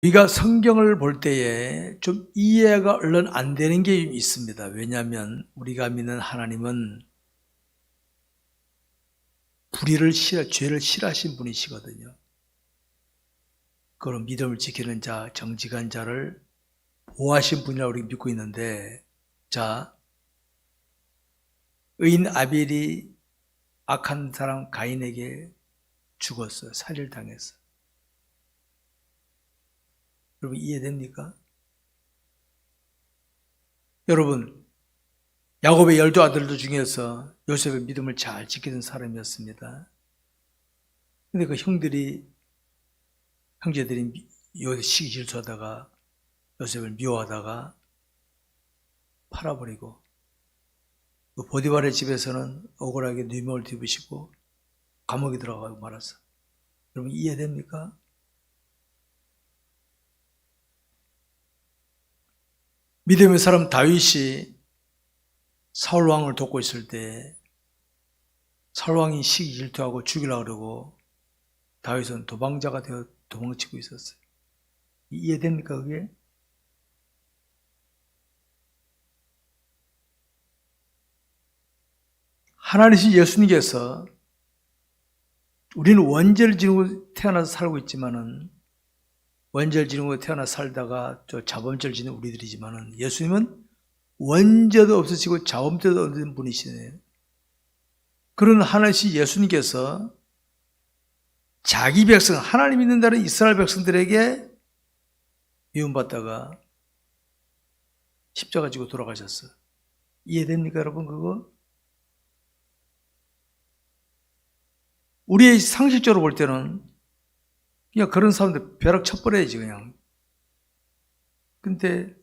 우리가 성경을 볼 때에 좀 이해가 얼른 안 되는 게 있습니다. 왜냐하면 우리가 믿는 하나님은 죄를 싫어하신 분이시거든요. 그런 믿음을 지키는 자, 정직한 자를 보호하신 분이라고 우리 믿고 있는데, 자, 의인 아벨이 악한 사람 가인에게 죽었어요. 살해를 당했어요. 여러분 이해됩니까? 여러분, 야곱의 12아들들 중에서 요셉의 믿음을 잘 지키는 사람이었습니다. 근데 그 형제들이 요셉이 질투하다가 요셉을 미워하다가 팔아버리고, 그 보디발의 집에서는 억울하게 누명을 뒤부시고 감옥에 들어가고 말았어. 여러분 이해됩니까? 믿음의 사람 다윗이 사울 왕을 돕고 있을 때 사울 왕이 시기 질투하고 죽이려고 그러고 다윗은 도망자가 되어 도망치고 있었어요. 이해됩니까 그게? 하나님이신 예수님께서 우리는 원죄를 지니고 태어나서 살고 있지만은 원죄를 지니고 태어나 살다가 저 자범죄를 지는 우리들이지만은 예수님은 원죄도 없으시고 자범죄도 없는 분이시네요. 그런 하나님이신 예수님께서 자기 백성, 하나님 믿는다는 이스라엘 백성들에게 미움받다가 십자가 지고 돌아가셨어. 이해됩니까 여러분 그거? 우리의 상식적으로 볼 때는 그냥 그런 사람들 벼락 쳐버려야지 그냥. 근데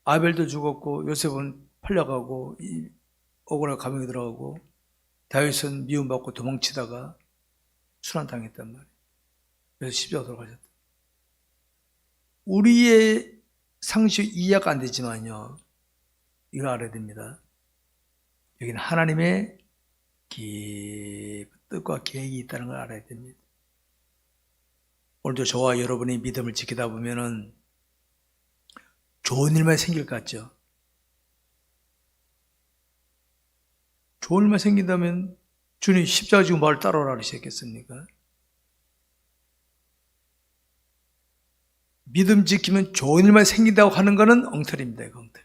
아벨도 죽었고 요셉은 팔려가고 억울하게 감옥에 들어가고 다윗은 미움받고 도망치다가 순환당했단 말이에요. 그래서 십자가 돌아가셨다. 우리의 상식 이해가 안 되지만요, 이거 알아야 됩니다. 여기는 하나님의 깊은 뜻과 계획이 있다는 걸 알아야 됩니다. 오늘도 저와 여러분이 믿음을 지키다 보면은 좋은 일만 생길 것 같죠? 좋은 일만 생긴다면 주님 십자가 지고 말을 따라오라 그러셨겠습니까? 믿음 지키면 좋은 일만 생긴다고 하는 것은 엉터리입니다. 엉터리.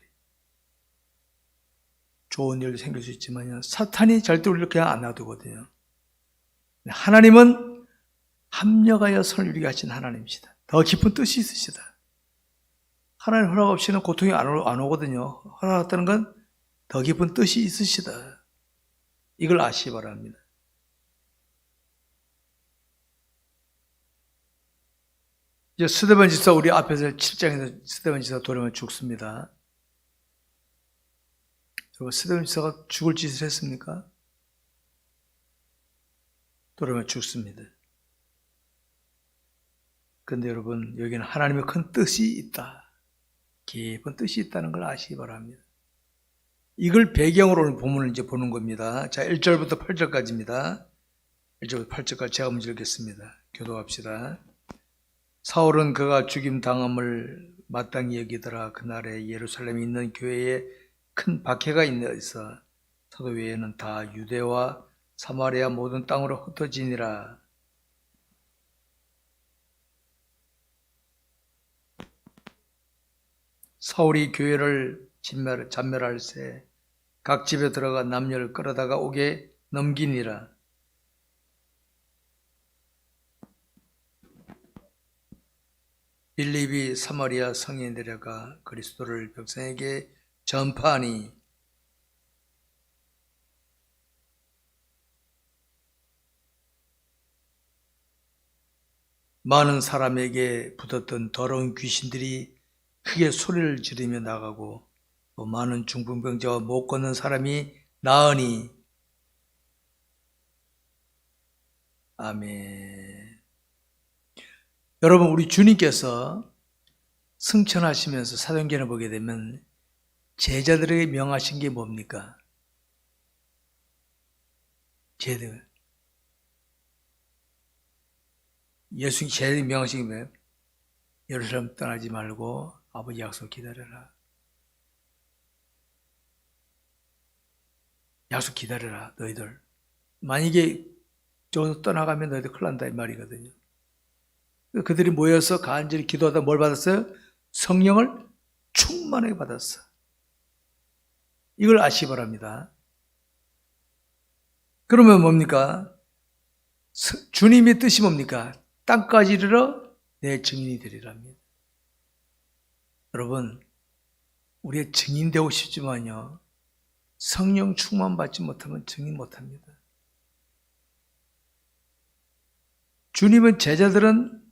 좋은 일도 생길 수 있지만 사탄이 절대 우리를 그냥 안 놔두거든요. 하나님은 합력하여 선을 이루게 하신 하나님이시다. 더 깊은 뜻이 있으시다. 하나님 허락 없이는 고통이 안 오거든요. 허락했다는 건 더 깊은 뜻이 있으시다. 이걸 아시기 바랍니다. 이제 스데반 지사 우리 앞에서 7장에서 스데반 지사 돌아오면 죽습니다. 여러분 스데반 지사가 죽을 짓을 했습니까? 돌아오면 죽습니다. 그런데 여러분 여기는 하나님의 큰 뜻이 있다. 깊은 뜻이 있다는 걸 아시기 바랍니다. 이걸 배경으로 오늘 본문을 이제 보는 겁니다. 자, 1절부터 8절까지입니다. 1절부터 8절까지 제가 먼저 읽겠습니다. 교도합시다. 사울은 그가 죽임 당함을 마땅히 여기더라. 그날에 예루살렘에 있는 교회에 큰 박해가 있어 사도 외에는 다 유대와 사마리아 모든 땅으로 흩어지니라. 사울이 교회를 잔멸할세 각 집에 들어가 남녀를 끌어다가 옥에 넘기니라. 빌립이 사마리아 성에 내려가 그리스도를 백성에게 전파하니 많은 사람에게 붙었던 더러운 귀신들이 크게 소리를 지르며 나가고 또 많은 중풍병자와 못 걷는 사람이 나으니. 아멘. 여러분 우리 주님께서 승천하시면서 사도행전을 보게 되면 제자들에게 명하신 게 뭡니까? 제자들 예수님 제자들에게 명하신 게 뭐예요? 예루살렘 떠나지 말고 아버지 약속 기다려라. 약속 기다려라, 너희들. 만약에 저기서 떠나가면 너희들 큰일 난다, 이 말이거든요. 그들이 모여서 간절히 기도하다 뭘 받았어요? 성령을 충만하게 받았어. 이걸 아시기 바랍니다. 그러면 뭡니까? 주님의 뜻이 뭡니까? 땅까지 이르러 내 증인이 되리랍니다. 여러분, 우리의 증인 되고 싶지만요, 성령 충만 받지 못하면 증인 못합니다. 주님은 제자들은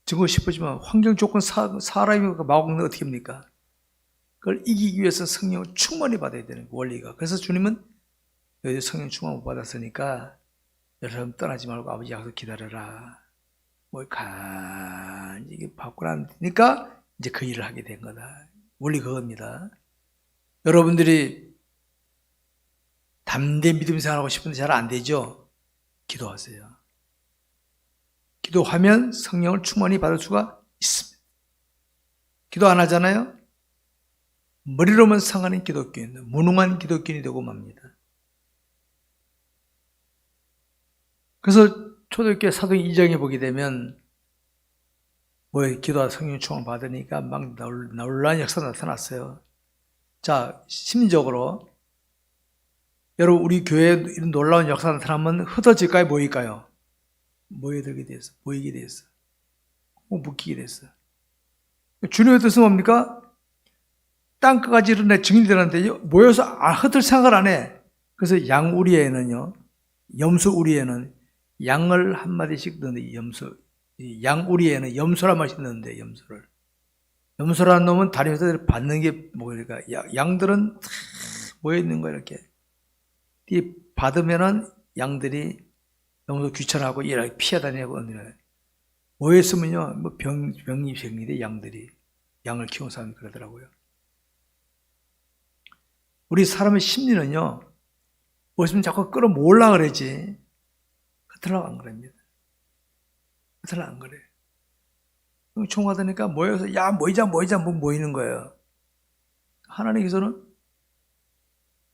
증거 싶었지만 환경 조건 사람이 마음은 어떻게 합니까? 그걸 이기기 위해서 성령을 충만히 받아야 되는 원리가. 그래서 주님은 너희들 성령 충만 못 받았으니까 여러분 떠나지 말고 아버지 약속 기다려라. 뭘 간절히 받고 나니까 이제 그 일을 하게 된 거다. 원리 그겁니다. 여러분들이 담대히 믿음 생활하고 싶은데 잘 안 되죠? 기도하세요. 기도하면 성령을 충만히 받을 수가 있습니다. 기도 안 하잖아요? 머리로만 상하는 기독교인, 무능한 기독교인이 되고 맙니다. 그래서 초대교회 사도행 2장에 보게 되면 기도하다 성령 충만 받으니까 막 놀라운 역사가 나타났어요. 자, 심리적으로 여러분 우리 교회에 이런 놀라운 역사가 나타나면 흩어질까요? 모일까요? 모이게 됐어. 묶이게 됐어. 주님의 뜻은 뭡니까? 땅끝까지 이르러 증인이 되는데 모여서 흩을 생각을 안 해. 그래서 양우리에는요, 염소우리에는 양을 한 마디씩 넣는데 양우리에는 염소란 말씩 넣는데 염소라는 놈은 다른 회사들이 받는 게 뭐니까 양들은 다 모여 있는 거야 이렇게. 받으면은 양들이 너무 귀찮아하고 이렇게 피하다니고 모여 있으면요 뭐 병이 생기대 양들이 양을 키우는 사람이 그러더라고요. 우리 사람의 심리는요 무엇이면 자꾸 끌어모으려고 그러지 흩으려고 안 그럽니다. 흩으려고 안 그래. 총하다니까 모여서 야 모이자 모이는 거예요. 하나님께서는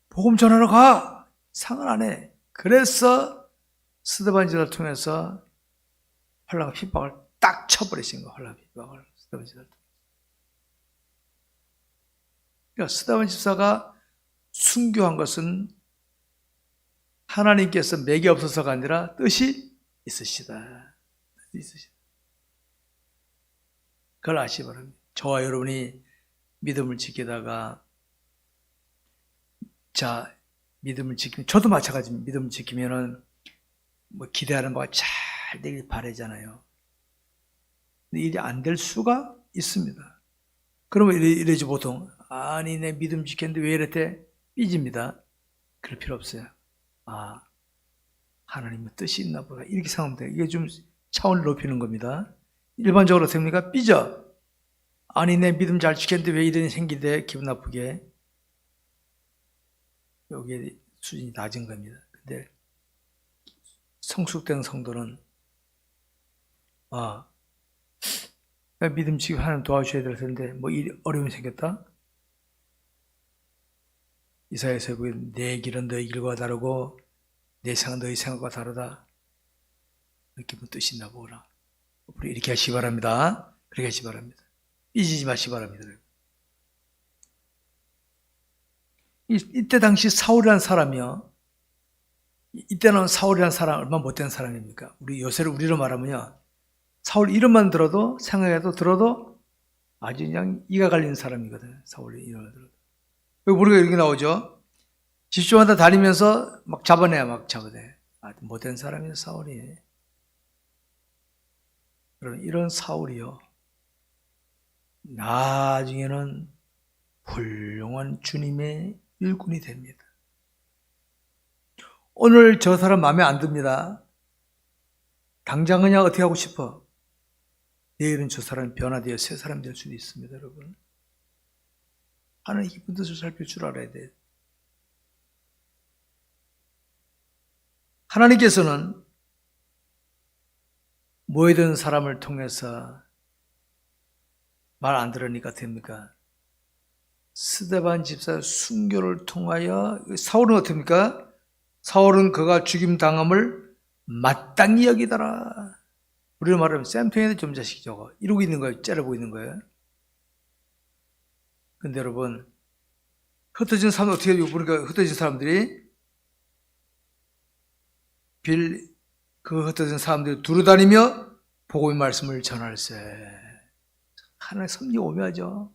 복음 전하러 가 상을 안 해. 그래서 스데반 제자를 통해서 환란과 핍박을 딱 쳐버리신 거예요. 환란과 핍박을 스데반 제자를 통해서. 그러니까 스데반 집사가 순교한 것은 하나님께서 맥이 없어서가 아니라 뜻이 있으시다. 그걸 아시기 바랍니다. 저와 여러분이 믿음을 지키다가 믿음을 지키면 저도 마찬가지입니다. 믿음을 지키면은 뭐 기대하는 바가 잘 되길 바라잖아요. 근데 일이 안 될 수가 있습니다. 그러면 이러지 보통 아니 내 믿음 지켰는데 왜 이랬대? 삐집니다. 그럴 필요 없어요. 하나님의 뜻이 있나 보다 이렇게 생각하면 돼요. 이게 좀 차원을 높이는 겁니다. 일반적으로 됩니까? 삐져. 아니 내 믿음 잘 지켰는데 왜 이런 일이 생기대? 기분 나쁘게. 여기에 수준이 낮은 겁니다. 근데 성숙된 성도는 믿음 지키고 하나님 도와주셔야 될 텐데 뭐 어려움이 생겼다? 이사야서 보기에 내 길은 너희 길과 다르고 내 생각은 너희 생각과 다르다. 이렇게 뭐 뜻이 있나 보라. 이렇게 하시기 바랍니다. 그렇게 하시기 바랍니다. 삐지지 마시기 바랍니다. 이때 당시 사울이라는 사람이요. 이때는 사울이라는 사람 얼마나 못된 사람입니까? 요새를 우리로 말하면요. 사울 이름만 들어도 생각해도 들어도 아주 그냥 이가 갈리는 사람이거든요. 사울이 이름을 들어도. 우리가 이렇게 나오죠. 집주마다 다니면서 막 잡아내. 못된 사람이에요, 사울이. 그럼 이런 사울이요. 나중에는 훌륭한 주님의 일꾼이 됩니다. 오늘 저 사람 마음에 안 듭니다. 당장 그냥 어떻게 하고 싶어? 내일은 저 사람이 변화되어 새 사람이 될 수도 있습니다, 여러분. 하나님의 깊은 뜻을 살필 줄 알아야 돼요. 하나님께서는 모여든 사람을 통해서 말 안 들으니까 됩니까? 스데반 집사 순교를 통하여 사울은 어떻습니까? 사울은 그가 죽임 당함을 마땅히 여기더라. 우리로 말하면 쌤통이도 좀 자식이 저거 이러고 있는 거예요. 째려보고 있는 거예요. 근데 여러분, 흩어진 사람들 어떻게 해요? 보니까 흩어진 사람들이 그 흩어진 사람들이 두루다니며 복음의 말씀을 전할세. 하나님의 섭리 오묘하죠.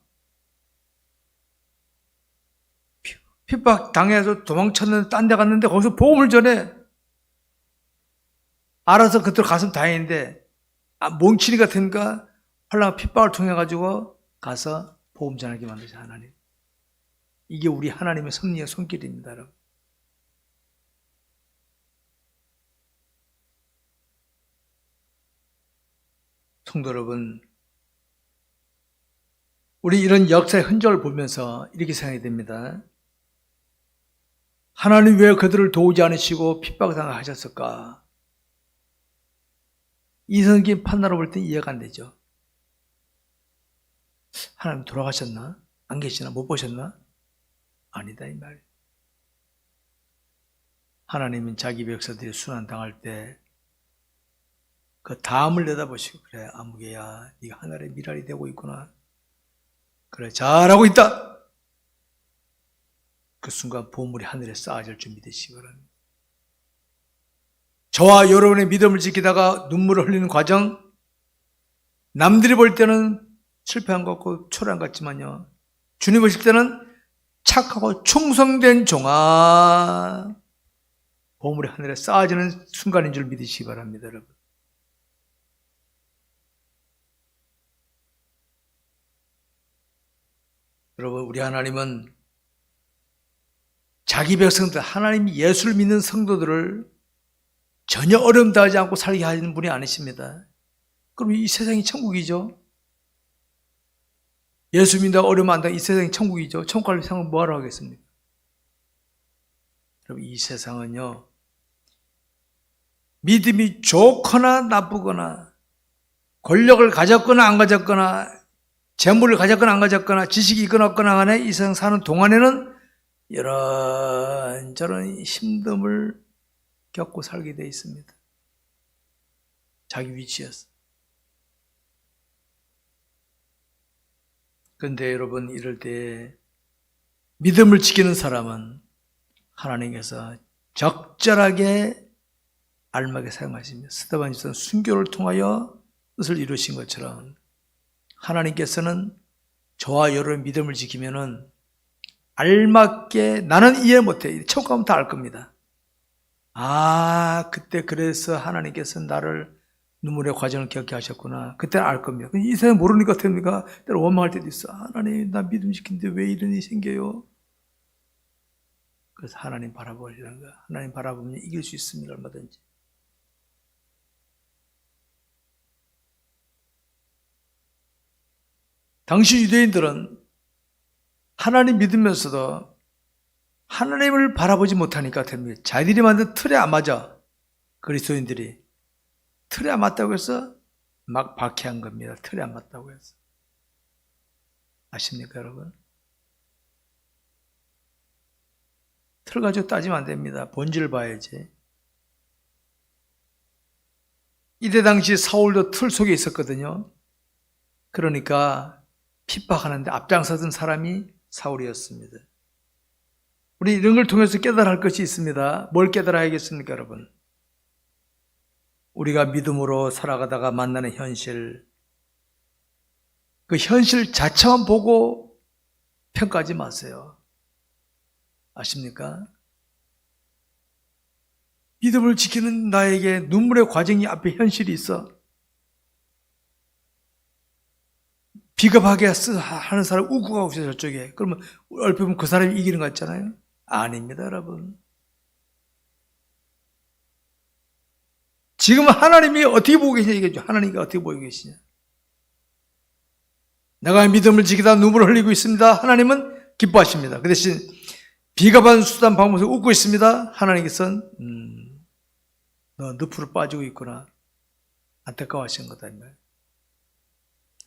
핍박 당해서 도망쳤는데 딴 데 갔는데 거기서 복음을 전해. 알아서 그들 갔으면 다행인데 몽치니 같으니까 헐랑 핍박을 통해 가지고 가서 복음 전하게 만드죠. 하나님. 이게 우리 하나님의 섭리의 손길입니다. 여러분. 성도 여러분, 우리 이런 역사의 흔적을 보면서 이렇게 생각이 됩니다. 하나님 왜 그들을 도우지 않으시고 핍박당하셨을까? 이성적인 판단으로 볼 때 이해가 안 되죠. 하나님 돌아가셨나? 안 계시나? 못 보셨나? 아니다 이 말이에요. 하나님은 자기 백성들이 순환당할 때 그 다음을 내다보시고 그래 아무개야 네가 하늘의 미랄이 되고 있구나. 그래 잘하고 있다. 그 순간 보물이 하늘에 쌓아질 줄 믿으시기 바랍니다. 저와 여러분의 믿음을 지키다가 눈물을 흘리는 과정, 남들이 볼 때는 실패한 것 같고 초라한 것 같지만요, 주님 보실 때는 착하고 충성된 종아, 보물이 하늘에 쌓아지는 순간인 줄 믿으시기 바랍니다. 여러분. 여러분, 우리 하나님은 자기 백성들, 하나님 예수를 믿는 성도들을 전혀 어려움 당하지 않고 살게 하시는 분이 아니십니다. 그럼 이 세상이 천국이죠. 예수 믿는다고 어려움 안 당하고 이 세상이 천국이죠. 천국 갈 세상은 뭐하러 하겠습니까? 여러분, 이 세상은요, 믿음이 좋거나 나쁘거나, 권력을 가졌거나 안 가졌거나, 재물을 가졌거나 안 가졌거나, 지식이 있거나 없거나 간에 이 세상 사는 동안에는 이런저런 힘듦을 겪고 살게 되어 있습니다. 자기 위치에서. 그런데 여러분, 이럴 때 믿음을 지키는 사람은 하나님께서 적절하게 알맞게 사용하십니다. 스데반 집사는 순교를 통하여 뜻을 이루신 것처럼 하나님께서는 저와 여러분의 믿음을 지키면은 알맞게, 나는 이해 못해. 천국 가면 다 알 겁니다. 아, 그때 그래서 하나님께서 나를 눈물의 과정을 겪게 하셨구나. 그때는 알 겁니다. 이 세상 모르니까 됩니까? 때로 원망할 때도 있어. 하나님, 나 믿음 지키는데 왜 이런 일이 생겨요? 그래서 하나님 바라보시라는 거야. 하나님 바라보면 이길 수 있습니다. 얼마든지. 당시 유대인들은 하나님 믿으면서도 하나님을 바라보지 못하니까 됩니다. 자기들이 만든 틀에 안 맞아. 그리스도인들이. 틀에 안 맞다고 해서 막 박해한 겁니다. 틀에 안 맞다고 해서. 아십니까, 여러분? 틀 가지고 따지면 안 됩니다. 본질을 봐야지. 이때 당시 사울도 틀 속에 있었거든요. 그러니까 핍박하는데 앞장서던 사람이 사울이었습니다. 우리 이런 걸 통해서 깨달아야 할 것이 있습니다. 뭘 깨달아야겠습니까, 여러분? 우리가 믿음으로 살아가다가 만나는 현실, 그 현실 자체만 보고 평가하지 마세요. 아십니까? 믿음을 지키는 나에게 눈물의 과정이 앞에 현실이 있어. 비겁하게 하는 사람 웃고 가고 있어요, 저쪽에. 그러면 얼핏 보면 그 사람이 이기는 것 같잖아요? 아닙니다, 여러분. 지금 하나님이 어떻게 보고 계시냐 이거죠. 하나님이 어떻게 보고 계시냐. 내가 믿음을 지키다 눈물을 흘리고 있습니다. 하나님은 기뻐하십니다. 그 대신 비겁한 수단 방법에서 웃고 있습니다. 하나님께서는 너 늪으로 빠지고 있구나. 안타까워하시는 거다.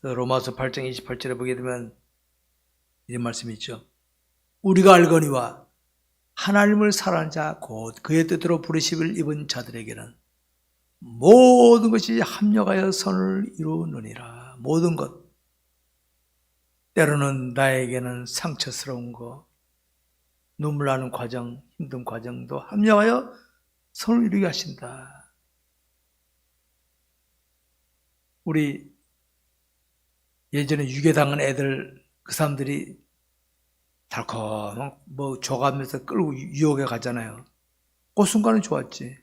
로마서 8장 28절에 보게 되면 이런 말씀이 있죠. 우리가 알거니와 하나님을 사랑하는 자 곧 그의 뜻대로 부르심을 입은 자들에게는 모든 것이 합력하여 선을 이루느니라. 모든 것. 때로는 나에게는 상처스러운 거, 눈물 나는 과정, 힘든 과정도 합력하여 선을 이루게 하신다. 우리 예전에 유괴당한 애들, 그 사람들이 달콤 줘가면서 끌고 유혹에 가잖아요. 그 순간은 좋았지.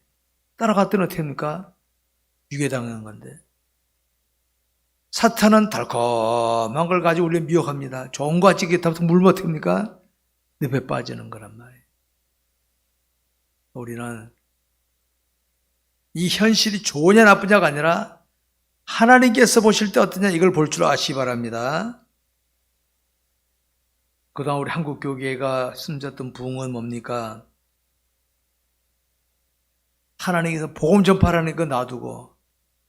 따라갔더니 어떻게 합니까? 유괴당한 건데. 사탄은 달콤한 걸 가지고 우리를 미혹합니다. 좋은 거 같이 다부터 물면 어떻게 합니까? 늪에 빠지는 거란 말이에요. 우리는 이 현실이 좋으냐 나쁘냐가 아니라 하나님께서 보실 때 어떠냐 이걸 볼 줄 아시기 바랍니다. 그동안 우리 한국교회가 숨졌던 부흥은 뭡니까? 하나님께서 복음 전파라는 거 놔두고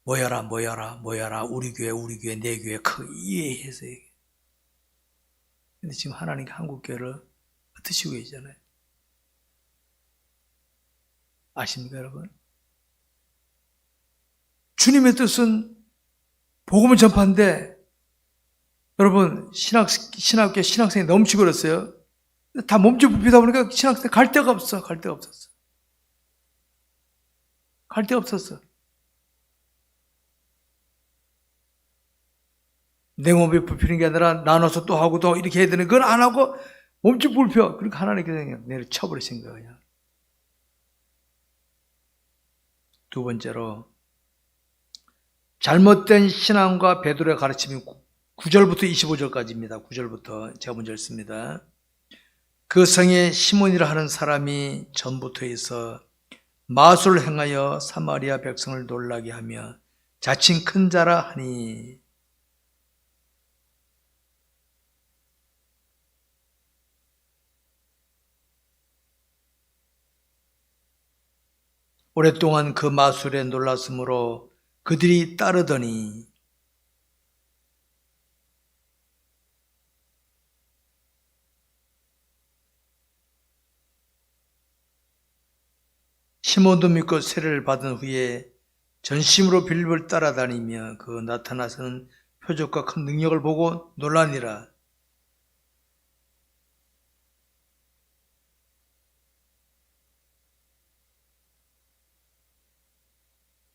모여라 우리 교회 내 교회 크게 이해해서 얘기해. 근데 지금 하나님 한국교회를 흩으시고 계시잖아요. 아십니까 여러분? 주님의 뜻은 복음을 전파인데 여러분 신학교 신학생이 넘치고 그랬어요. 다 몸집 부피다 보니까 신학생 갈 데가 없었어. 갈 데가 없었어. 내 몸이 부피는 게 아니라 나눠서 또 하고 또 이렇게 해야 되는 건 안 하고 몸집 불펴. 그러니까 하나님께서 그냥 내를 쳐버리신 거예요. 두 번째로 잘못된 신앙과 베드로의 가르침이 9절부터 25절까지입니다. 9절부터 제가 먼저 읽습니다. 그 성에 시몬이라 하는 사람이 전부터 있어 마술을 행하여 사마리아 백성을 놀라게 하며 자칭 큰 자라 하니 오랫동안 그 마술에 놀랐으므로 그들이 따르더니 시몬도 믿고 세례를 받은 후에 전심으로 빌립을 따라다니며 그 나타나서는 표적과 큰 능력을 보고 놀라니라.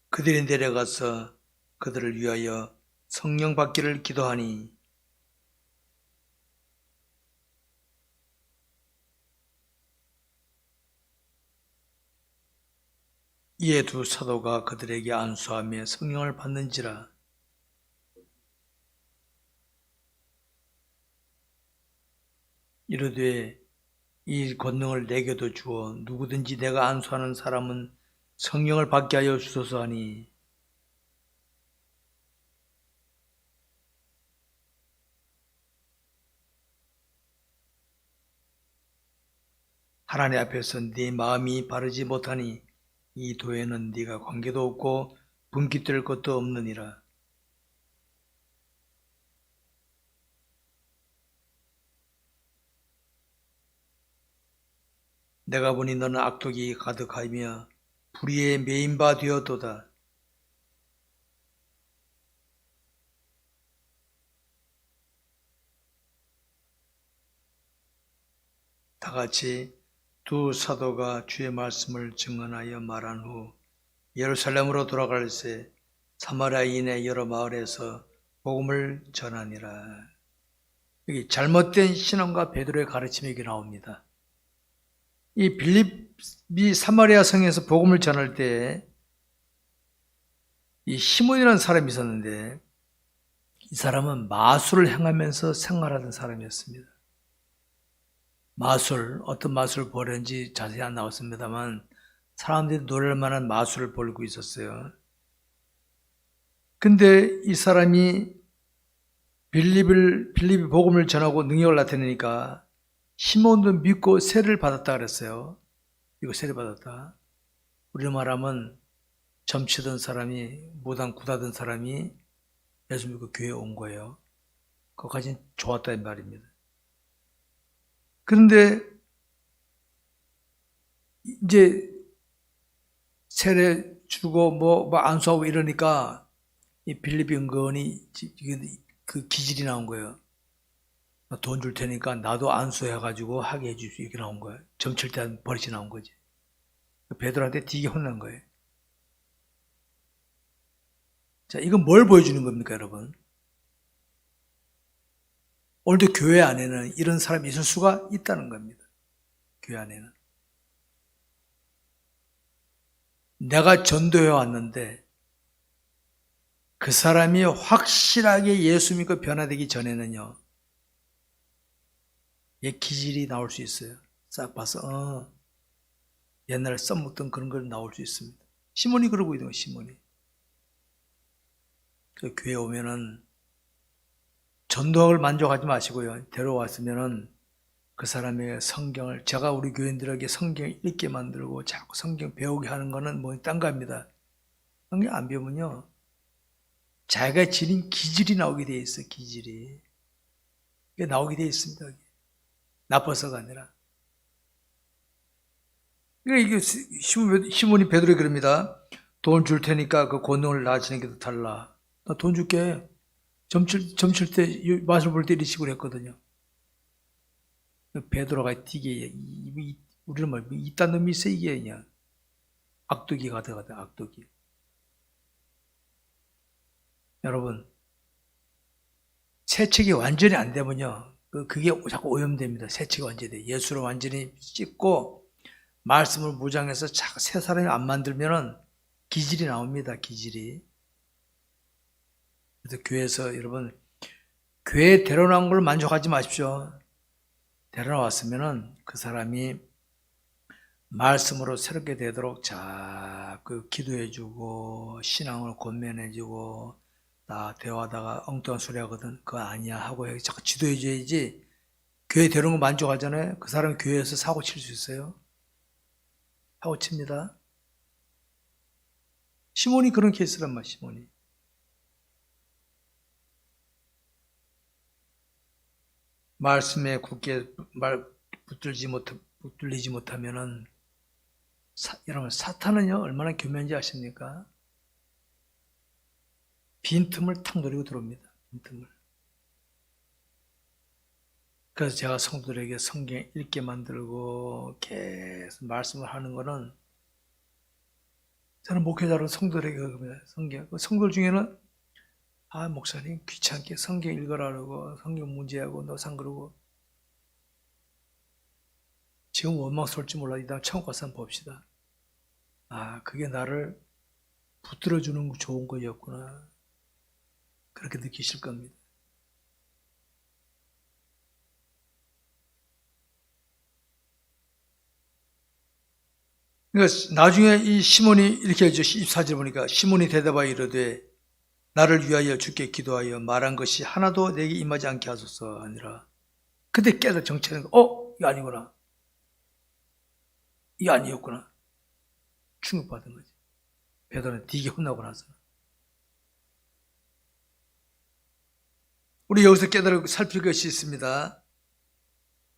그들이 내려가서 그들을 위하여 성령 받기를 기도하니 이에 두 사도가 그들에게 안수하며 성령을 받는지라. 이르되 이 권능을 내게도 주어 누구든지 내가 안수하는 사람은 성령을 받게 하여 주소서 하니 하나님 앞에서 네 마음이 바르지 못하니 이 도에는 네가 관계도 없고 분깃될 것도 없느니라. 내가 보니 너는 악독이 가득하며 불의에 매인 바 되었도다. 다같이 두 사도가 주의 말씀을 증언하여 말한 후 예루살렘으로 돌아갈새 사마리아인의 여러 마을에서 복음을 전하니라. 여기 잘못된 신앙과 베드로의 가르침이 여기 나옵니다. 이 빌립이 사마리아 성에서 복음을 전할 때 이 시몬이라는 사람이 있었는데 이 사람은 마술을 행하면서 생활하던 사람이었습니다. 마술, 어떤 마술을 벌였는지 자세히 안 나왔습니다만 사람들이 놀랄 만한 마술을 벌고 있었어요. 근데 이 사람이 빌립이 복음을 전하고 능력을 나타내니까 시몬도 믿고 세례를 받았다 그랬어요. 이거 세례 받았다. 우리로 말하면 점치던 사람이 무당 구다던 사람이 예수 믿고 교회에 온 거예요. 그것까지는 좋았다는 말입니다. 그런데 이제 세례 주고 뭐 안수하고 이러니까 이 빌립이 은근히 그 기질이 나온 거예요. 돈 줄 테니까 나도 안수해가지고 하게 해주십시오. 이렇게 나온 거예요. 점칠 때 한 버릇이 나온 거지. 베드로한테 되게 혼난 거예요. 자, 이건 뭘 보여주는 겁니까, 여러분? 오늘도 교회 안에는 이런 사람이 있을 수가 있다는 겁니다. 교회 안에는. 내가 전도해 왔는데 그 사람이 확실하게 예수 믿고 변화되기 전에는요, 얘 기질이 나올 수 있어요. 싹 봐서 옛날에 써먹던 그런 걸 나올 수 있습니다. 시몬이 그러고 있는 거예요. 시몬이. 그 교회 오면은 전도학을 만족하지 마시고요. 데려왔으면은 그 사람의 성경을, 제가 우리 교인들에게 성경을 읽게 만들고 자꾸 성경 배우게 하는 거는 뭐 딴 겁니다. 성경 안 배우면요, 자기가 지닌 기질이 나오게 돼 있어요. 기질이. 이게 나오게 돼 있습니다. 나빠서가 아니라. 그러니까 이게 시몬이 베드로에 그럽니다. 돈 줄 테니까 그 권능을 나지는 게 더 달라. 나 돈 줄게. 점칠 때, 맛을 볼 때 이런 식으로 했거든요. 베드로가 되게, 우리는 뭐, 이딴 놈이 있어, 이게 그냥. 악독이가 들어가다, 악독이. 여러분, 세척이 완전히 안 되면요, 그게 자꾸 오염됩니다. 세척이 완전히 돼. 예수를 완전히 씻고, 말씀을 무장해서 자꾸 새 사람이 안 만들면은 기질이 나옵니다, 기질이. 그래서 교회에서 여러분, 교회에 데려놓은 걸 만족하지 마십시오. 데려왔으면은 그 사람이 말씀으로 새롭게 되도록 자꾸 기도해주고, 신앙을 권면해주고, 나 대화하다가 엉뚱한 소리 하거든. 그거 아니야 하고 자꾸 지도해줘야지. 교회 데려온 거 만족하잖아요. 그 사람 교회에서 사고 칠 수 있어요. 사고 칩니다. 시몬이 그런 케이스란 말이야, 시몬이. 말씀에 굳게 붙들리지 못하면은, 여러분, 사탄은요, 얼마나 교묘한지 아십니까? 빈틈을 탁 노리고 들어옵니다. 빈틈을. 그래서 제가 성도들에게 성경 읽게 만들고 계속 말씀을 하는 거는, 저는 목회자로 성도들에게 그럽니다. 성도들 중에는 목사님 귀찮게 성경 읽으라 그러고 성경 문제하고 너상 그러고, 지금 원망스러울지 몰라. 이따 천국 가서 한번 봅시다. 그게 나를 붙들어주는 좋은 거였구나. 그렇게 느끼실 겁니다. 그러니까 나중에 이 시몬이 이렇게 하죠. 14절 보니까 시몬이 대답하여 이르되 나를 위하여 주께 기도하여 말한 것이 하나도 내게 임하지 않게 하소서 아니라. 그때 깨달아 정체는 이거 아니구나. 이게 아니었구나. 충격받은 거지. 베드로는 되게 혼나고 나서. 우리 여기서 깨달아 살필 것이 있습니다.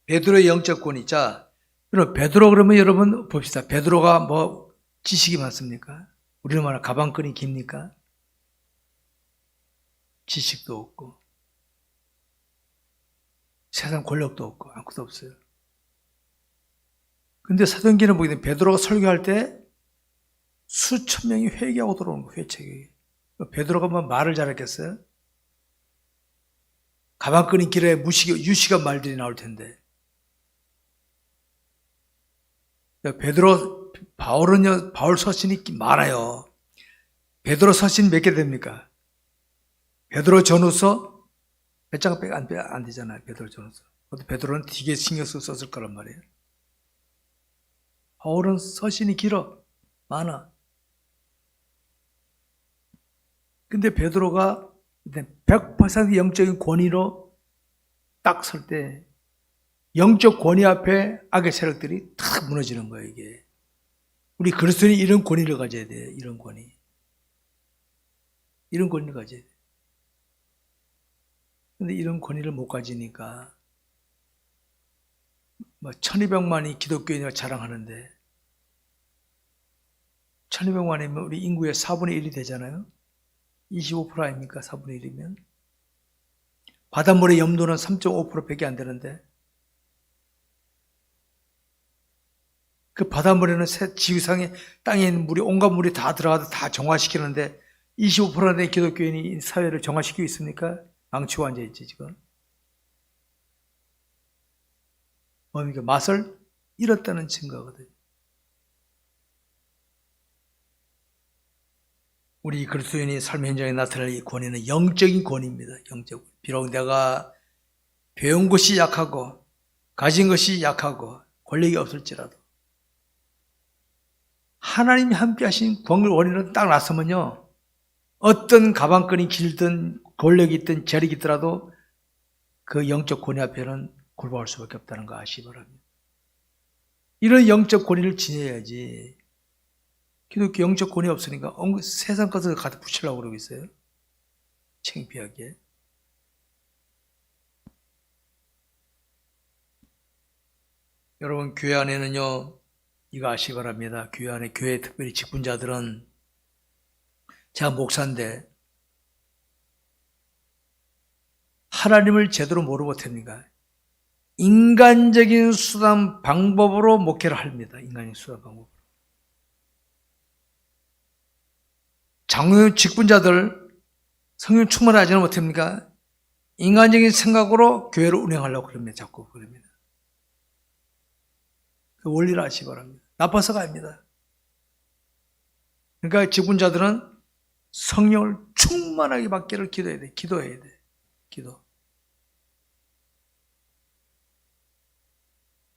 베드로의 영적 권위. 자, 그럼 베드로 그러면 여러분 봅시다. 베드로가 뭐 지식이 많습니까? 우리는 말하는 가방끈이 깁니까? 지식도 없고 세상 권력도 없고 아무것도 없어요. 근데 사도행전에 보게 되면 베드로가 설교할 때 수천 명이 회개하고 들어오는 거예요. 회책이. 베드로가 뭐 말을 잘했겠어요? 가방끈이 길어야 유식한 말들이 나올 텐데. 바울 서신이 많아요. 베드로 서신 몇 개 됩니까? 베드로 전후서 몇 장밖에 안 되잖아요. 베드로 전후서. 그것도 베드로는 되게 신경 써서 썼을 거란 말이에요. 바울은 서신이 길어. 많아. 근데 베드로가 100% 영적인 권위로 딱 설 때 영적 권위 앞에 악의 세력들이 탁 무너지는 거예요, 이게. 우리 그리스도인이 이런 권위를 가져야 돼요, 이런 권위. 이런 권위를 가져야 돼요. 근데 이런 권위를 못 가지니까 1200만이 기독교인이라 자랑하는데 1200만이면 우리 인구의 4분의 1이 되잖아요. 25% 아닙니까? 4분의 1이면. 바닷물의 염도는 3.5%밖에 안 되는데 그 바닷물에는 지구상에 땅에 있는 물이 온갖 물이 다 들어가서 다 정화시키는데 25%나 된 기독교인이 사회를 정화시키고 있습니까? 망치고 앉아있지 지금. 뭡니까? 맛을 잃었다는 증거거든요. 우리 그리스도인이 삶의 현장에 나타날 이 권위는 영적인 권위입니다. 영적. 비록 내가 배운 것이 약하고 가진 것이 약하고 권력이 없을지라도 하나님이 함께 하신 권위는 딱 나서면요. 어떤 가방끈이 길든 권력이 있든 재력이 있더라도 그 영적 권위 앞에는 굴복할 수밖에 없다는 거 아시기 바랍니다. 이런 영적 권위를 지녀야지. 기독교 영적 권위 없으니까 세상 것을 갖다 붙이려고 그러고 있어요. 창피하게. 여러분 교회 안에는요. 이거 아시기 바랍니다. 교회 안에 교회 특별히 직분자들은 제가 목사인데 하나님을 제대로 모르고 됩니까? 인간적인 수단 방법으로 목회를 합니다. 인간적인 수단 방법. 장로님 직분자들 성령 충만하지는 못합니까? 인간적인 생각으로 교회를 운영하려고 그럽니다. 자꾸 그럽니다. 그 원리를 아시기 바랍니다. 나빠서가 아닙니다. 그러니까 직분자들은 성령을 충만하게 받기를 기도해야 돼. 기도해야 돼. 기도.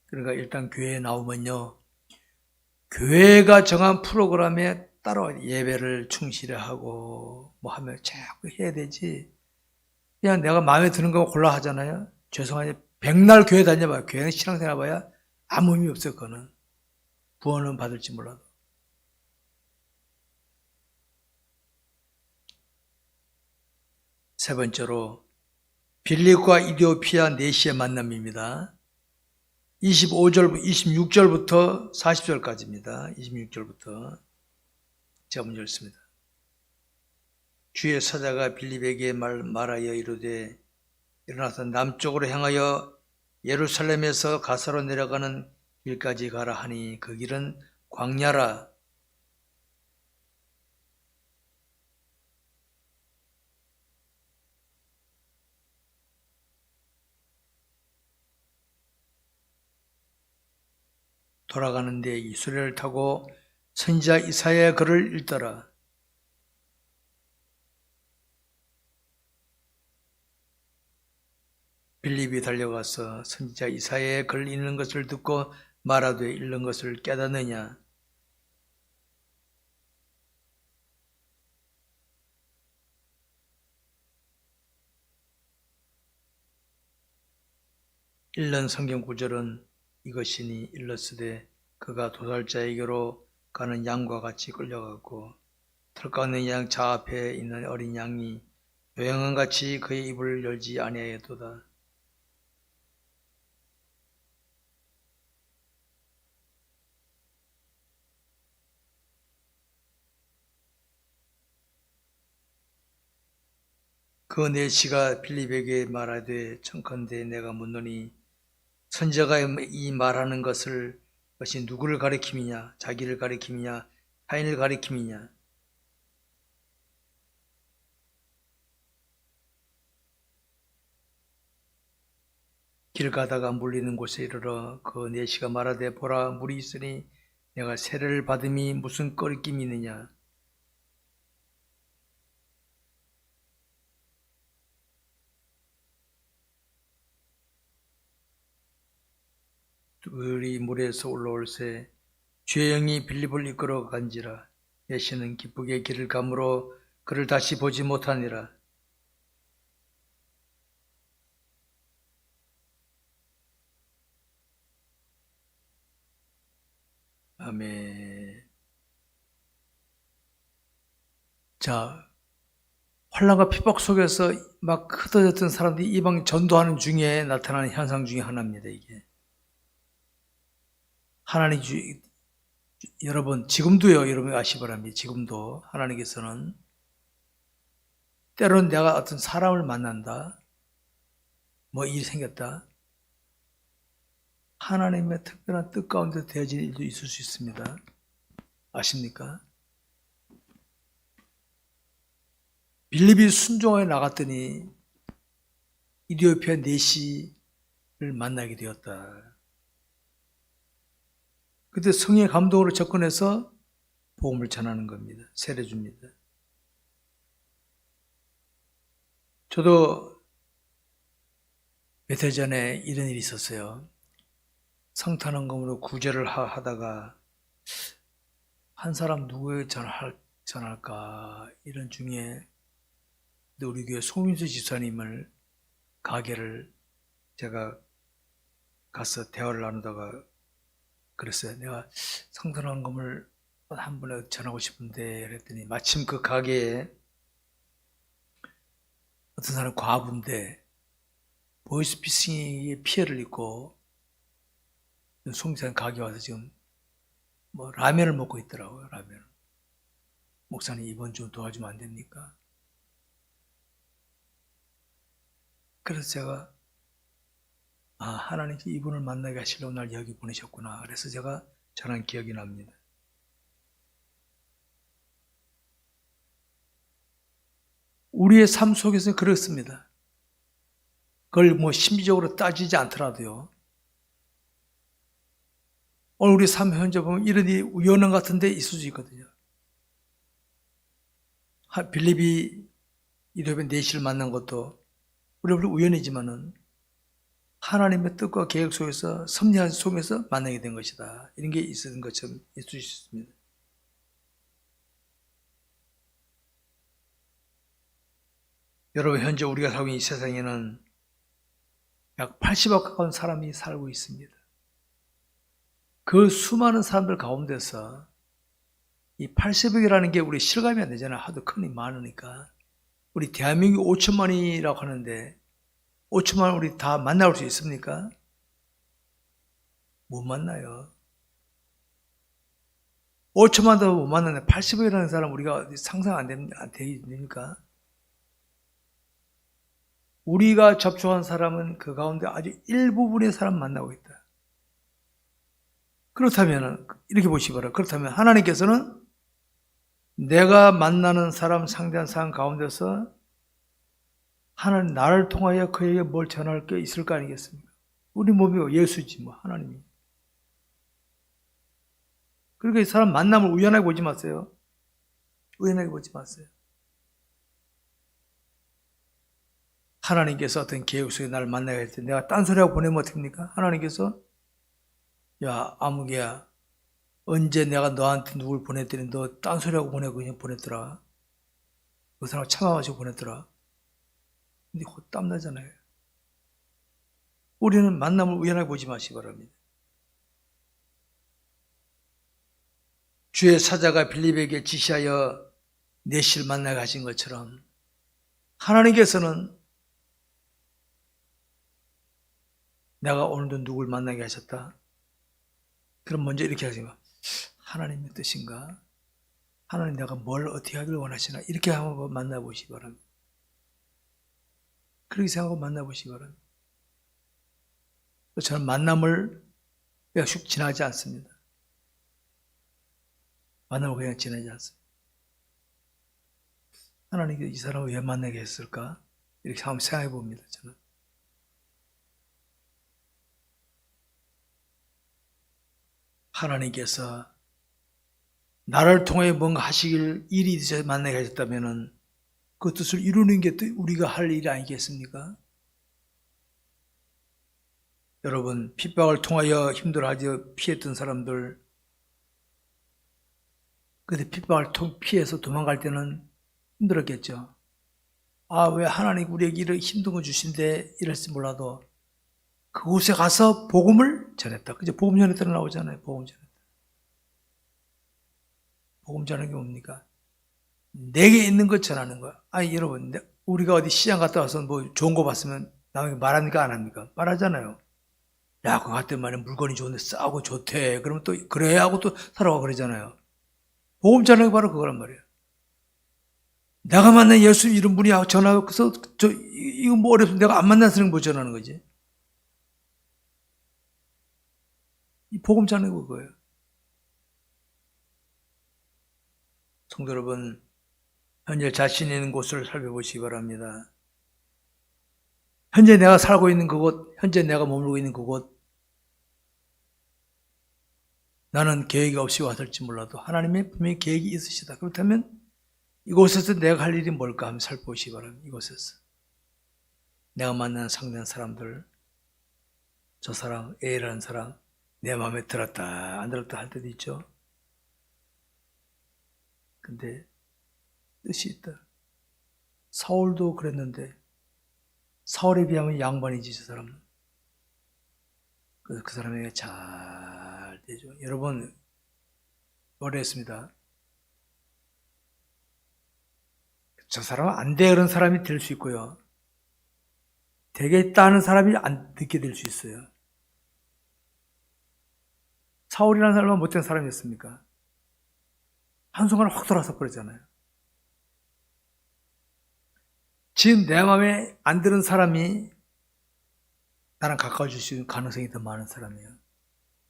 그러니까 일단 교회에 나오면요. 교회가 정한 프로그램에 따로 예배를 충실히 하고 뭐 하면 자꾸 해야 되지. 그냥 내가 마음에 드는 거 골라 하잖아요. 죄송하지. 백날 교회 다녀봐요. 교회는 신앙생활 봐야 아무 의미 없어요. 그거는. 구원은 받을지 몰라도. 세 번째로 빌립과 이디오피아 4시의 만남입니다. 26절부터 40절까지입니다. 26절부터 제가 먼저 읽습니다. 주의 사자가 빌립에게 말하여 이르되 일어나서 남쪽으로 향하여 예루살렘에서 가사로 내려가는 길까지 가라 하니 그 길은 광야라. 돌아가는데 이 수레를 타고 선지자 이사야의 글을 읽더라. 빌립이 달려가서 선지자 이사야의 글 읽는 것을 듣고 말하되 읽는 것을 깨닫느냐. 읽는 성경 구절은 이것이니 일렀으되 그가 도살자에게로 가는 양과 같이 끌려갔고 털깎는 양 자 앞에 있는 어린 양이 요양원같이 그의 입을 열지 아니하였도다. 그 4시가 빌립에게 말하되 청컨대 내가 묻노니 선지자가 이 말하는 것이 누구를 가리킴이냐, 자기를 가리킴이냐, 타인을 가리킴이냐. 길 가다가 물리는 곳에 이르러 그 4시가 말하되 보라 물이 있으니 내가 세례를 받음이 무슨 꺼리낌이 있느냐. 둘이 물에서 올라올새 주의 영이 빌립을 이끌어 간지라. 내시는 기쁘게 길을 가므로 그를 다시 보지 못하니라. 아멘. 자, 환난과 핍박 속에서 막 흩어졌던 사람들이 이방 전도하는 중에 나타나는 현상 중에 하나입니다. 이게 하나님 여러분 지금도요. 여러분 아시 바랍니다. 지금도 하나님께서는 때로는 내가 어떤 사람을 만난다, 뭐 일이 생겼다, 하나님의 특별한 뜻 가운데 되어진 일도 있을 수 있습니다. 아십니까? 빌립이 순종하여 나갔더니 이디오피아 내시를 만나게 되었다. 그때 성령의 감동으로 접근해서 복음을 전하는 겁니다. 세례 줍니다. 저도 몇 해 전에 이런 일이 있었어요. 성탄원금으로 구제를 하다가 한 사람 누구에게 전할까 이런 중에 우리 교회 송민수 집사님을 가게를 제가 가서 대화를 나누다가 그랬어요. 내가 성탄원금을 한 분에 전하고 싶은데 그랬더니 마침 그 가게에 어떤 사람 과부인데 보이스피싱의 피해를 입고 송민수 가게 와서 지금 뭐 라면을 먹고 있더라고요. 라면. 목사님 이번 좀 도와주면 안 됩니까? 그래서 제가 하나님께 이분을 만나게 하시려고 날 여기 보내셨구나. 그래서 제가 전한 기억이 납니다. 우리의 삶 속에서 그렇습니다. 그걸 뭐 심리적으로 따지지 않더라도요. 오늘 우리 삶 현재 보면 이런 일이 우연한 같은데 있을 수 있거든요. 빌립이 이디오피아 내시를 만난 것도 우리 우연이지만은 하나님의 뜻과 계획 속에서 섭리한 속에서 만나게 된 것이다. 이런 게 있었던 것처럼 있을 수 있습니다. 여러분 현재 우리가 살고 있는 이 세상에는 약 80억 가까운 사람이 살고 있습니다. 그 수많은 사람들 가운데서 이 80억이라는 게 우리 실감이 안 되잖아요. 하도 큰이 많으니까. 우리 대한민국 5천만이라고 하는데 5천만 우리 다 만나볼 수 있습니까? 못 만나요. 5천만도 못 만나는데 80억이라는 사람 우리가 상상 안 됩니까? 우리가 접촉한 사람은 그 가운데 아주 일부분의 사람 만나고 있다. 그렇다면 이렇게 보시기 바랍니다. 그렇다면 하나님께서는 내가 만나는 사람, 상대한 사람 가운데서 하나님 나를 통하여 그에게 뭘 전할 게 있을 거 아니겠습니까? 우리 몸이 예수지 뭐 하나님이. 그러니까 이 사람 만남을 우연하게 보지 마세요. 우연하게 보지 마세요. 하나님께서 어떤 계획 속에 나를 만나게 할 때 내가 딴소리하고 보내면 어떡합니까? 하나님께서 야 아무개야 언제 내가 너한테 누굴 보냈더니 너 딴소리하고 보내고 그냥 보냈더라. 그 사람 참아가지고 보냈더라. 근데 곧 땀나잖아요. 우리는 만남을 우연하게 보지 마시기 바랍니다. 주의 사자가 빌립에게 지시하여 내시를 만나게 하신 것처럼 하나님께서는 내가 오늘도 누굴 만나게 하셨다. 그럼 먼저 이렇게 하시면 하나님의 뜻인가? 하나님 내가 뭘 어떻게 하길 원하시나? 이렇게 한번 만나보시기 바랍니다. 그렇게 생각하고 만나보시기 바랍니다. 저는 만남을 그냥 슉 지나지 않습니다. 만남을 그냥 지나지 않습니다. 하나님께서 이 사람을 왜 만나게 했을까? 이렇게 한번 생각해 봅니다. 저는. 하나님께서 나를 통해 뭔가 하시길 일이 있어서 만나게 하셨다면 그 뜻을 이루는 게 우리가 할 일이 아니겠습니까? 여러분 핍박을 통하여 힘들어하여 피했던 사람들 그때 핍박을 피해서 도망갈 때는 힘들었겠죠. 왜 하나님 우리에게 이런 힘든 거 주신데 이럴지 몰라도 그곳에 가서 복음을 전했다. 그죠? 복음 전했다는 나오잖아요. 복음 전했다. 복음 전하는 게 뭡니까? 내게 있는 것 전하는 거야. 아니 여러분, 우리가 어디 시장 갔다 와서 뭐 좋은 거 봤으면 남에게 말합니까 안 합니까? 말하잖아요. 야, 그거 갔더니 말이야 물건이 좋은데 싸고 좋대. 그러면 또 그래 하고 또 사러 가 그러잖아요. 복음 전하는 게 바로 그거란 말이에요. 내가 만난 예수 이런 분이 전화해서 이거 뭐 어렵습니다. 내가 안 만나서는 뭐 전하는 거지. 이 복음 전하는 거 그거예요. 성도 여러분, 현재 자신 있는 곳을 살펴보시기 바랍니다. 현재 내가 살고 있는 그곳, 현재 내가 머물고 있는 그곳, 나는 계획이 없이 왔을지 몰라도 하나님의 분명히 계획이 있으시다. 그렇다면 이곳에서 내가 할 일이 뭘까 하면 살펴보시기 바랍니다. 이곳에서 내가 만나는 상대한 사람들, 저 사람, A라는 사람 내 마음에 들었다 안 들었다 할 때도 있죠. 근데 뜻이 있다. 사울도 그랬는데 사울에 비하면 양반이지 저 사람은. 그래서 그 사람에게 잘 되죠. 여러분 노래했습니다. 저 사람은 안 돼 그런 사람이 될 수 있고요. 되겠다 하는 사람이 안 듣게 될 수 있어요. 사울이라는 사람은 못된 사람이었습니까? 한순간에 확 돌아서 버렸잖아요. 지금 내 마음에 안 드는 사람이 나랑 가까워질 수 있는 가능성이 더 많은 사람이에요.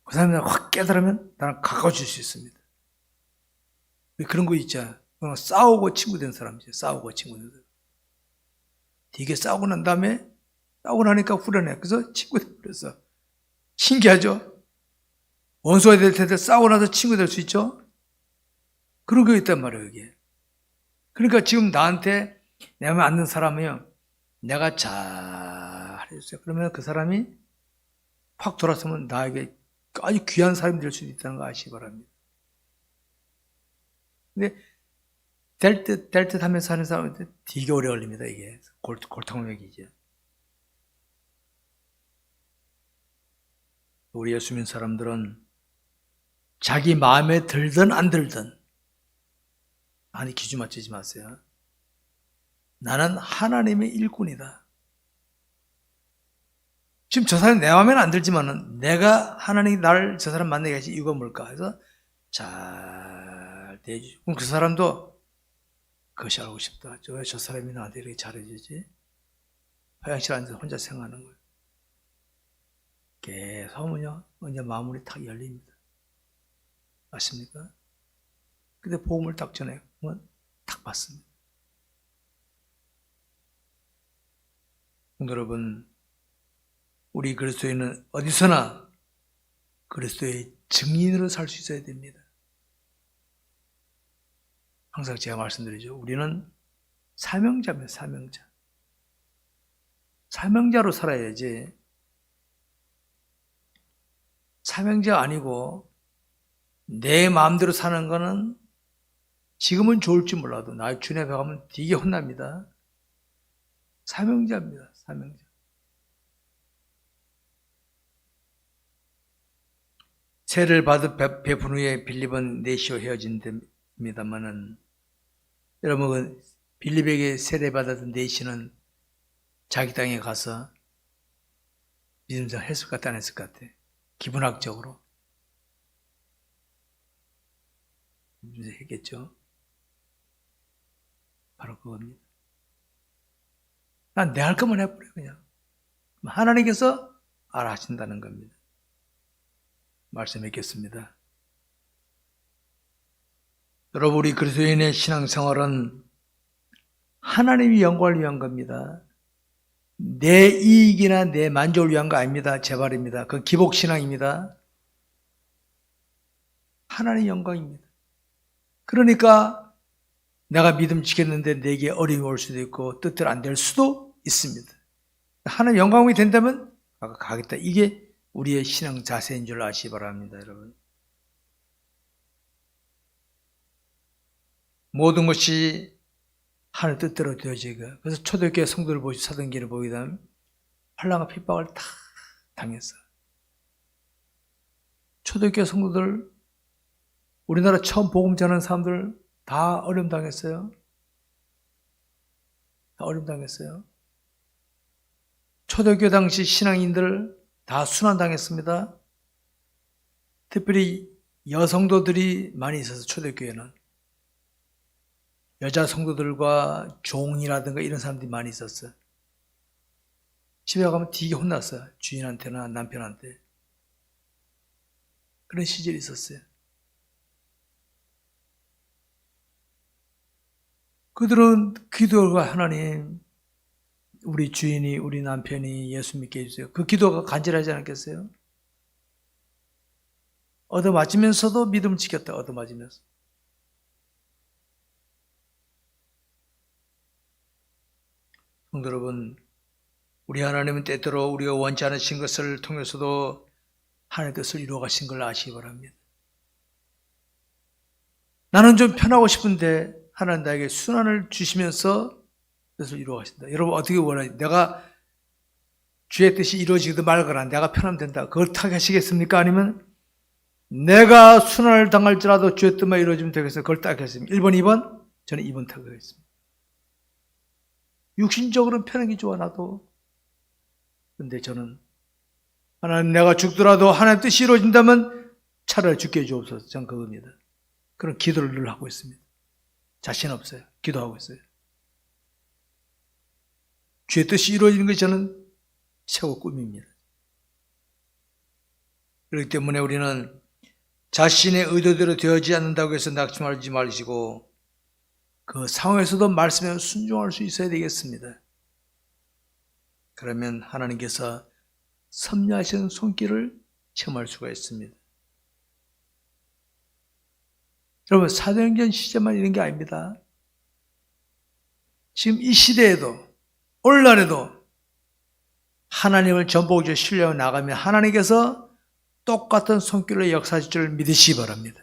그 사람이 확 깨달으면 나랑 가까워질 수 있습니다. 그런 거 있잖아요. 싸우고 친구 된 사람이죠. 싸우고 친구 된 사람. 되게 싸우고 난 다음에 싸우고 나니까 후련해. 그래서 친구 돼버렸어. 신기하죠? 원수가 될 텐데 싸우고 나서 친구 될 수 있죠? 그런 거 있단 말이에요, 이게. 그러니까 지금 나한테 내 마음에 안 드는 사람이요. 내가 잘 해주세요. 그러면 그 사람이 확 돌아서면 나에게 아주 귀한 사람이 될 수도 있다는 거 아시기 바랍니다. 근데 될 듯 하면서 하는 사람한테 되게 오래 걸립니다, 이게. 골탕먹이죠. 우리 예수 믿는 사람들은 자기 마음에 들든 안 들든 아니 기준 맞추지 마세요. 나는 하나님의 일꾼이다. 지금 저 사람이 내 마음에는 안 들지만은 내가 하나님이 나를 저 사람 만나게 하신 이유가 뭘까 해서 잘 대해주죠. 그럼 그 사람도 그것이 알고 싶다. 왜 저 사람이 나한테 이렇게 잘해주지? 화장실 앉아서 혼자 생각하는 거예요. 계속 하면요, 언제 마음이 탁 열립니다. 맞습니까? 근데 복음을 딱 전해 보면 탁 받습니다. 여러분, 우리 그리스도인은 어디서나 그리스도의 증인으로 살 수 있어야 됩니다. 항상 제가 말씀드리죠. 우리는 사명자입니다. 사명자. 사명자로 살아야지. 사명자 아니고 내 마음대로 사는 거는 지금은 좋을지 몰라도 나의 주님 앞에 가면 되게 혼납니다. 사명자입니다. 사명자. 세를 받은 베푼 후에 빌립은 내시와 헤어진 됩니다만은 여러분 빌립에게 세례받았던 내시는 자기 땅에 가서 믿음생활 했을 것 같아 안 했을 것 같아? 기분학적으로 했겠죠. 바로 그겁니다. 난 내 할 것만 해버려 그냥. 하나님께서 알아 하신다는 겁니다. 말씀드리겠습니다. 여러분 우리 그리스도인의 신앙생활은 하나님이 영광을 위한 겁니다. 내 이익이나 내 만족을 위한 거 아닙니다. 제발입니다. 그건 기복신앙입니다. 하나님의 영광입니다. 그러니까 내가 믿음 지켰는데 내게 어려움이 올 수도 있고 뜻대로 안 될 수도 있습니다. 하나님 영광이 된다면 가겠다. 이게 우리의 신앙 자세인 줄 아시기 바랍니다. 여러분. 모든 것이 하늘 뜻대로 되어지고 그래서 초대교회 성도를 보시 사도행전을 보게 되면 환난과 핍박을 다 당했어요. 초대교회 성도들 우리나라 처음 복음 전하는 사람들 다 어려움 당했어요. 다 어려움 당했어요. 초대교회 당시 신앙인들 다 순환당했습니다. 특별히 여성도들이 많이 있어서 초대교회는 여자 성도들과 종이라든가 이런 사람들이 많이 있었어요. 집에 가면 되게 혼났어요. 주인한테나 남편한테. 그런 시절이 있었어요. 그들은 기도가 하나님, 우리 주인이, 우리 남편이 예수 믿게 해주세요. 그 기도가 간절하지 않았겠어요? 얻어맞으면서도 믿음을 지켰다. 얻어맞으면서. 성도 여러분, 우리 하나님은 때때로 우리가 원치 않으신 것을 통해서도 하나님의 뜻을 이루어 가신 걸 아시기 바랍니다. 나는 좀 편하고 싶은데 하나님 나에게 순환을 주시면서 뜻을 이루어 가신다. 여러분 어떻게 원하요? 내가 주의 뜻이 이루어지기도 말거나 내가 편하면 된다. 그걸 택하시겠습니까? 아니면 내가 순환을 당할지라도 주의 뜻만 이루어지면 되겠어요. 그걸 택하겠습니다. 1번, 2번? 저는 2번 택하겠습니다. 육신적으로는 편하기 좋아 나도. 근데 저는 하나님 내가 죽더라도 하나님 뜻이 이루어진다면 차라리 죽게 해주옵소서. 저는 그겁니다. 그런 기도를 늘 하고 있습니다. 자신 없어요. 기도하고 있어요. 주의 뜻이 이루어지는 것이 저는 최고 꿈입니다. 그렇기 때문에 우리는 자신의 의도대로 되어지지 않는다고 해서 낙심하지 마시고 그 상황에서도 말씀에 순종할 수 있어야 되겠습니다. 그러면 하나님께서 섭리하시는 손길을 체험할 수가 있습니다. 여러분 사도행전 시대만 이런 게 아닙니다. 지금 이 시대에도 오늘날에도 하나님을 전복적으로 신뢰하고 나가면 하나님께서 똑같은 손길로 역사하실 줄 믿으시기 바랍니다.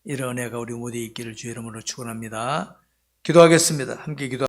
이런 은혜가 우리 모두에 있기를 주의 이름으로 축원합니다. 기도하겠습니다. 함께 기도.